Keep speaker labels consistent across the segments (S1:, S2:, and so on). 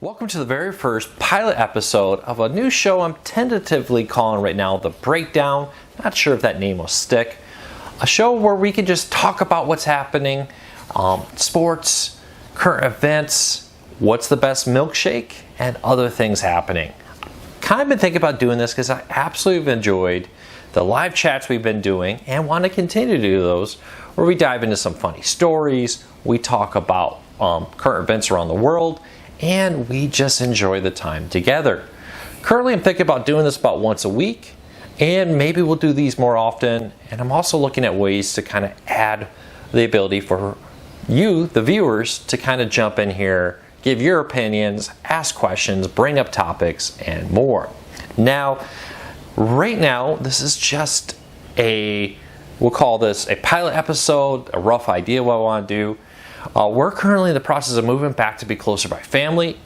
S1: Welcome to the very first pilot episode of a new show I'm tentatively calling right now The Breakdown. Not sure if that name will stick. A show where we can just talk about what's happening, sports, current events, what's the best milkshake, and other things happening. Kind of been thinking about doing this because I absolutely have enjoyed the live chats we've been doing and want to continue to do those, where we dive into some funny stories, we talk about current events around the world, and we just enjoy the time together. Currently, I'm thinking about doing this about once a week, and maybe we'll do these more often. And I'm also looking at ways to kind of add the ability for you, the viewers, to kind of jump in here, give your opinions, ask questions, bring up topics, and more. Now, right now, this is just we'll call this a pilot episode, a rough idea what I want to do. We're currently in the process of moving back to be closer by family.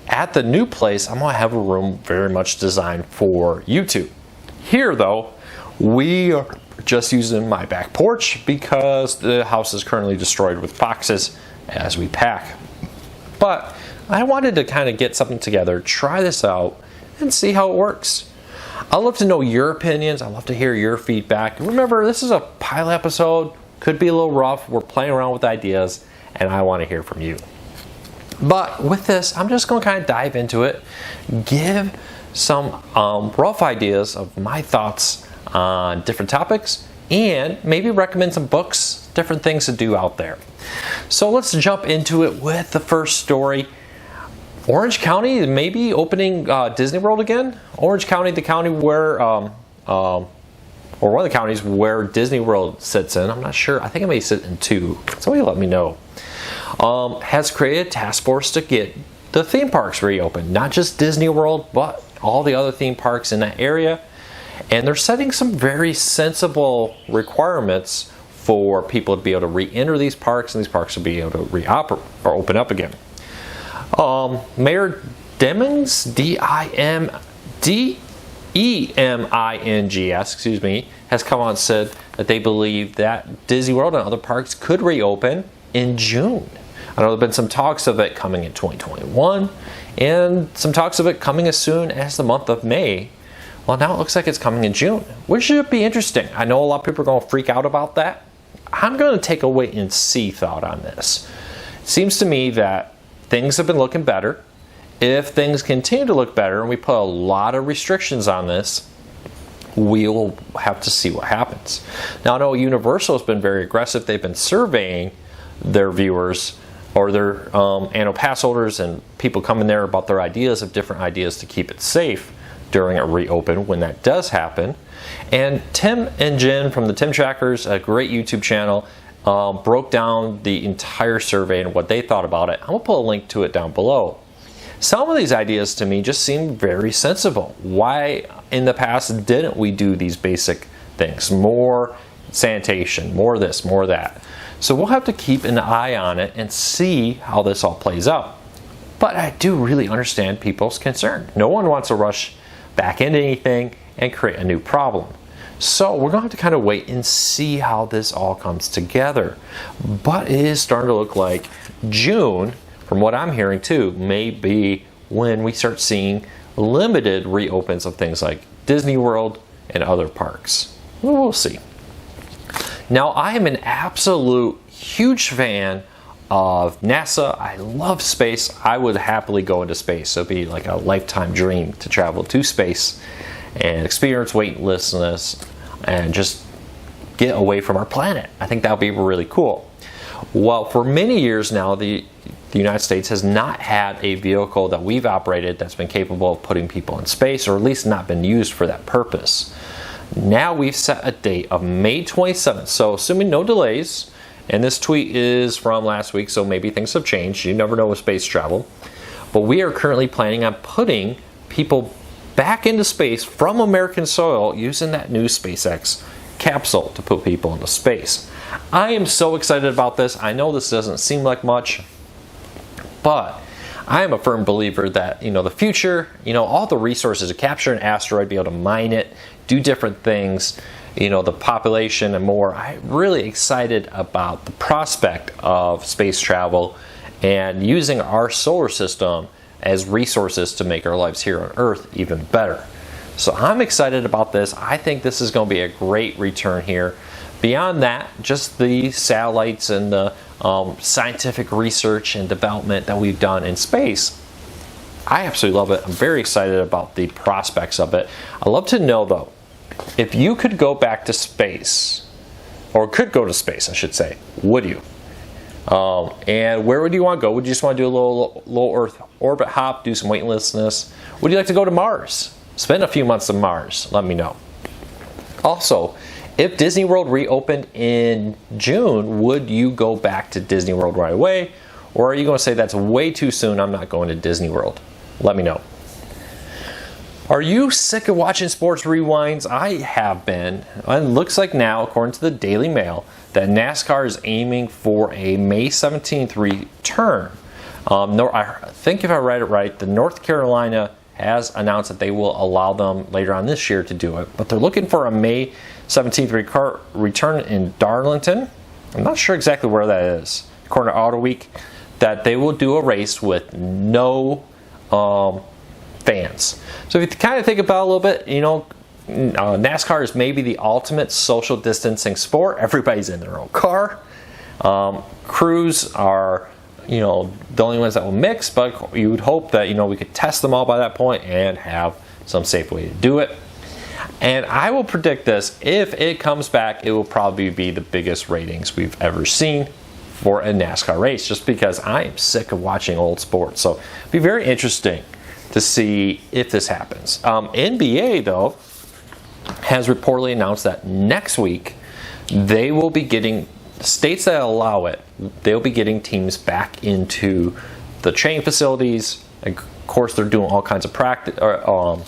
S1: At the new place, I'm going to have a room very much designed for YouTube. Here, though, we are just using my back porch because the house is currently destroyed with foxes as we pack. But I wanted to kind of get something together, try this out, and see how it works. I'd love to know your opinions. I'd love to hear your feedback. Remember, this is a pilot episode. Could be a little rough. We're playing around with ideas, and I want to hear from you. But with this, I'm just going to kind of dive into it, give some rough ideas of my thoughts on different topics, and maybe recommend some books, different things to do out there. So let's jump into it with the first story. Orange County may be opening Disney World again. Orange County, the county where, or one of the counties where Disney World sits in. I'm not sure. I think it may sit in two. Somebody let me know. Has created a task force to get the theme parks reopened. Not just Disney World, but all the other theme parks in that area. And they're setting some very sensible requirements for people to be able to re-enter these parks, and these parks will be able to re-operate or open up again. Mayor Demings, D-E-M-I-N-G-S, has come out and said that they believe that Disney World and other parks could reopen in June. I know there have been some talks of it coming in 2021 and some talks of it coming as soon as the month of May. Well, now it looks like it's coming in June, which should be interesting. I know a lot of people are going to freak out about that. I'm going to take a wait and see thought on this. It seems to me that things have been looking better. If things continue to look better and we put a lot of restrictions on this, we'll have to see what happens. Now, I know Universal has been very aggressive. They've been surveying their viewers or their annual pass holders and people coming there about their ideas of different ideas to keep it safe during a reopen when that does happen. And Tim and Jen from the Tim Trackers, a great YouTube channel, broke down the entire survey and what they thought about it. I'm going to put a link to it down below. Some of these ideas to me just seem very sensible. Why in the past didn't we do these basic things? More sanitation, more this, more that. So we'll have to keep an eye on it and see how this all plays out. But I do really understand people's concern. No one wants to rush back into anything and create a new problem. So we're going to have to kind of wait and see how this all comes together. But it is starting to look like June, from what I'm hearing too, may be when we start seeing limited reopens of things like Disney World and other parks. We'll see. Now, I am an absolute huge fan of NASA. I love space. I would happily go into space. So it'd be like a lifetime dream to travel to space and experience weightlessness and just get away from our planet. I think that would be really cool. Well, for many years now, the United States has not had a vehicle that we've operated that's been capable of putting people in space, or at least not been used for that purpose. Now we've set a date of May 27th. So assuming no delays, and this tweet is from last week, so maybe things have changed. You never know with space travel. But we are currently planning on putting people back into space from American soil using that new SpaceX capsule to put people into space. I am so excited about this. I know this doesn't seem like much, but I am a firm believer that, the future, all the resources to capture an asteroid, be able to mine it, do different things, the population and more. I'm really excited about the prospect of space travel and using our solar system as resources to make our lives here on Earth even better. So I'm excited about this. I think this is going to be a great return here. Beyond that, just the satellites and the scientific research and development that we've done in space, I absolutely love it. I'm very excited about the prospects of it. I'd love to know, though, if you could go back to space, or could go to space, I should say, would you? And where would you want to go? Would you just want to do a little Earth orbit hop, do some weightlessness? Would you like to go to Mars? Spend a few months on Mars. Let me know. Also, if Disney World reopened in June, would you go back to Disney World right away? Or are you going to say that's way too soon, I'm not going to Disney World? Let me know. Are you sick of watching sports rewinds? I have been. And it looks like now, according to the Daily Mail, that NASCAR is aiming for a May 17th return. I think if I read it right, the North Carolina has announced that they will allow them later on this year to do it. But they're looking for a May 17th return in Darlington. I'm not sure exactly where that is. According to Auto Week, that they will do a race with no fans. So if you kind of think about it a little bit, you know, NASCAR is maybe the ultimate social distancing sport. Everybody's in their own car. Crews are, you know, the only ones that will mix, but you would hope that, you know, we could test them all by that point and have some safe way to do it. And I will predict this, if it comes back, it will probably be the biggest ratings we've ever seen for a NASCAR race, just because I am sick of watching old sports. So it'll be very interesting to see if this happens. NBA, though, has reportedly announced that next week they will be getting, states that allow it, they'll be getting teams back into the training facilities. Of course, they're doing all kinds of practical,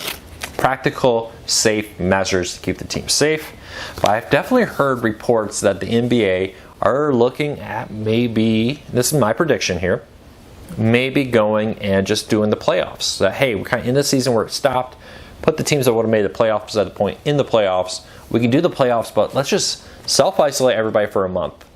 S1: safe measures to keep the team safe. But I've definitely heard reports that the NBA are looking at maybe, this is my prediction here, maybe going and just doing the playoffs. That, hey, we're kind of in the season where it stopped. Put the teams that would have made the playoffs at the point in the playoffs. We can do the playoffs, but let's just self-isolate everybody for a month.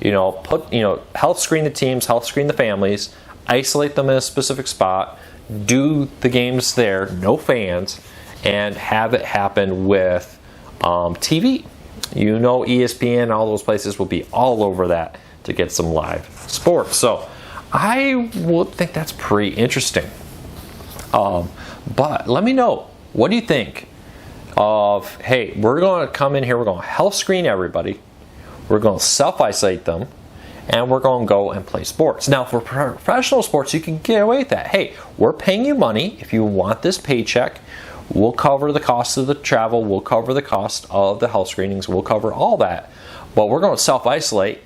S1: You know, health screen the teams, health screen the families, isolate them in a specific spot, do the games there, no fans, and have it happen with TV. You know, ESPN, all those places will be all over that to get some live sports. So I would think that's pretty interesting. But let me know, what do you think of, hey, we're going to come in here, we're going to health screen everybody, we're going to self-isolate them, and we're going to go and play sports. Now, for professional sports, you can get away with that. Hey, we're paying you money. If you want this paycheck, we'll cover the cost of the travel, we'll cover the cost of the health screenings, we'll cover all that. But we're going to self-isolate,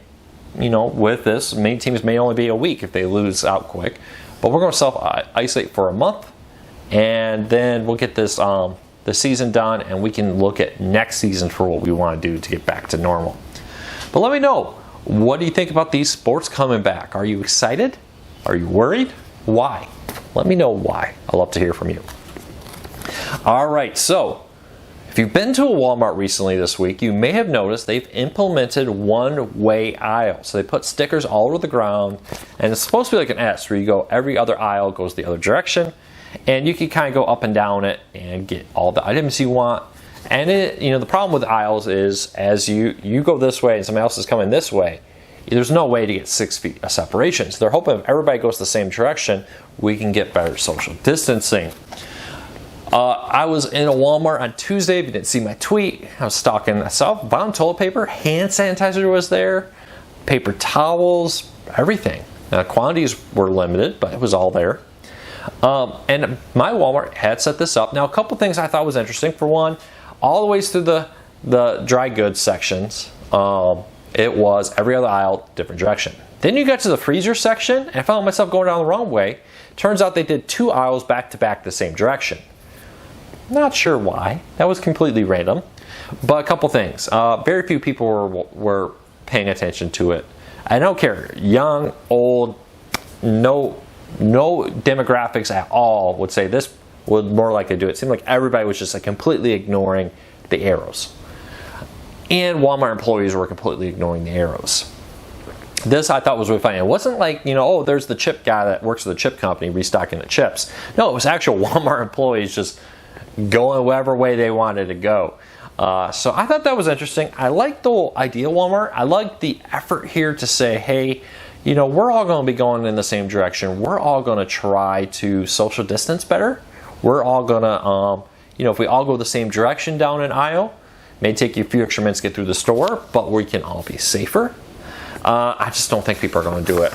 S1: you know, with this. Many teams may only be a week if they lose out quick. But we're going to self-isolate for a month, and then we'll get this the season done, and we can look at next season for what we want to do to get back to normal. But let me know, what do you think about these sports coming back? Are you excited? Are you worried? Why? Let me know why. I'd love to hear from you. All right, so if you've been to a Walmart recently this week, you may have noticed they've implemented one-way aisle. So they put stickers all over the ground, and it's supposed to be like an S, where you go, every other aisle goes the other direction, and you can kind of go up and down it and get all the items you want. And it, you know, the problem with aisles is, as you go this way and somebody else is coming this way, there's no way to get 6 feet of separation. So they're hoping if everybody goes the same direction, we can get better social distancing. I was in a Walmart on Tuesday. If you didn't see my tweet, I was stocking myself. Bottom toilet paper, hand sanitizer was there, paper towels, everything. Now, quantities were limited, but it was all there. And my Walmart had set this up. Now, a couple things I thought was interesting. For one, all the ways through the dry goods sections, it was every other aisle, different direction. Then you got to the freezer section, and I found myself going down the wrong way. Turns out they did 2 aisles back to back the same direction. Not sure why. That was completely random. But a couple things. Very few people were paying attention to it. I don't care. Young, old, no demographics at all would say this would more likely do it. It seemed like everybody was just completely ignoring the arrows. And Walmart employees were completely ignoring the arrows. This I thought was really funny. It wasn't like, oh, there's the chip guy that works for the chip company restocking the chips. No, it was actual Walmart employees just going whatever way they wanted to go. So I thought that was interesting. I like the idea of Walmart. I like the effort here to say, hey, we're all going to be going in the same direction. We're all going to try to social distance better. We're all going to, if we all go the same direction down an aisle, it may take you a few extra minutes to get through the store, but we can all be safer. I just don't think people are going to do it.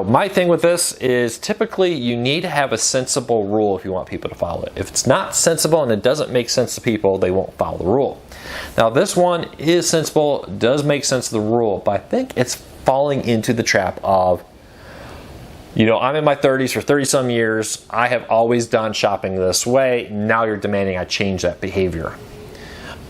S1: My thing with this is typically you need to have a sensible rule if you want people to follow it. If it's not sensible and it doesn't make sense to people, they won't follow the rule. Now this one is sensible, does make sense of the rule, but I think it's falling into the trap of, I'm in my 30s for 30 some years. I have always done shopping this way. Now you're demanding I change that behavior.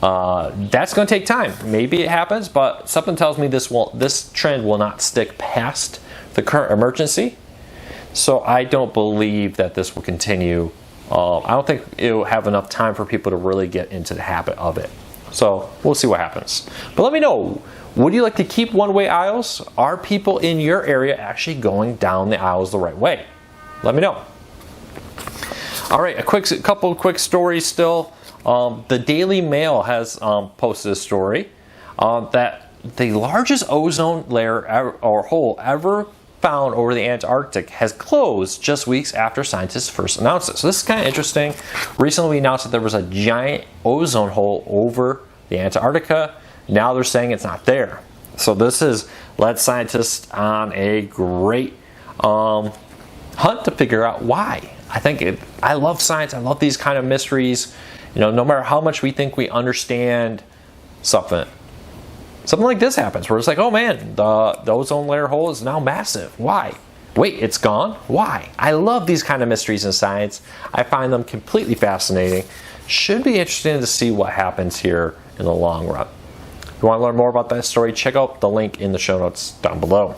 S1: That's going to take time. Maybe it happens, but something tells me this trend will not stick past the current emergency. So I don't believe that this will continue. I don't think it will have enough time for people to really get into the habit of it. So we'll see what happens. But let me know, would you like to keep one-way aisles? Are people in your area actually going down the aisles the right way? Let me know. All right, a couple of quick stories still. The Daily Mail has posted a story that the largest ozone layer or hole ever found over the Antarctic has closed just weeks after scientists first announced it. So this is kind of interesting. Recently we announced that there was a giant ozone hole over the Antarctica. Now they're saying it's not there. So this has led scientists on a great hunt to figure out why. I love science. I love these kind of mysteries. No matter how much we think we understand something like this happens where it's like, oh man, the ozone layer hole is now massive. Why? Wait, it's gone? Why? I love these kind of mysteries in science. I find them completely fascinating. Should be interesting to see what happens here in the long run. If you want to learn more about that story, check out the link in the show notes down below.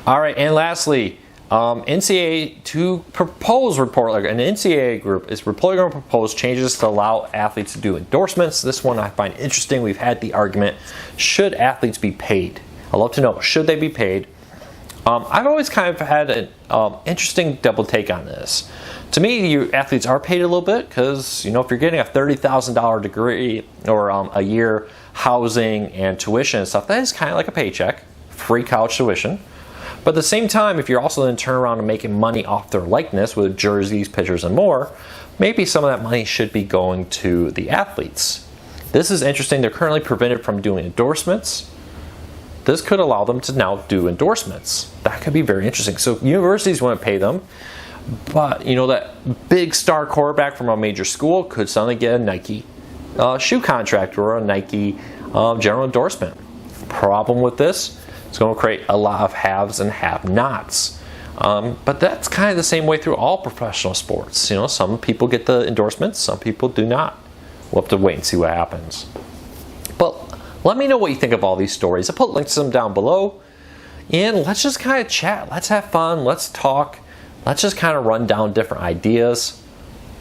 S1: All right, and lastly, NCAA to propose report, an NCAA group is reportedly going to propose changes to allow athletes to do endorsements. This one I find interesting. We've had the argument, should athletes be paid? I'd love to know, should they be paid? I've always kind of had an interesting double take on this. To me, athletes are paid a little bit because, if you're getting a $30,000 degree or a year housing and tuition and stuff, that is kind of like a paycheck, free college tuition. But at the same time, if you're also then turning around and making money off their likeness with jerseys, pictures, and more, maybe some of that money should be going to the athletes. This is interesting. They're currently prevented from doing endorsements. This could allow them to now do endorsements. That could be very interesting. So universities wouldn't pay them, but that big star quarterback from a major school could suddenly get a Nike shoe contract or a Nike general endorsement. Problem with this, it's going to create a lot of haves and have-nots. But that's kind of the same way through all professional sports. Some people get the endorsements, some people do not. We'll have to wait and see what happens. But let me know what you think of all these stories. I'll put links to them down below. And let's just kind of chat. Let's have fun. Let's talk. Let's just kind of run down different ideas.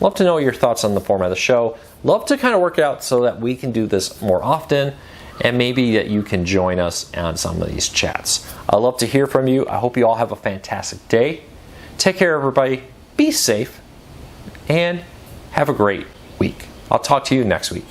S1: Love to know your thoughts on the format of the show. Love to kind of work it out so that we can do this more often. And maybe that you can join us on some of these chats. I'd love to hear from you. I hope you all have a fantastic day. Take care, everybody. Be safe. And have a great week. I'll talk to you next week.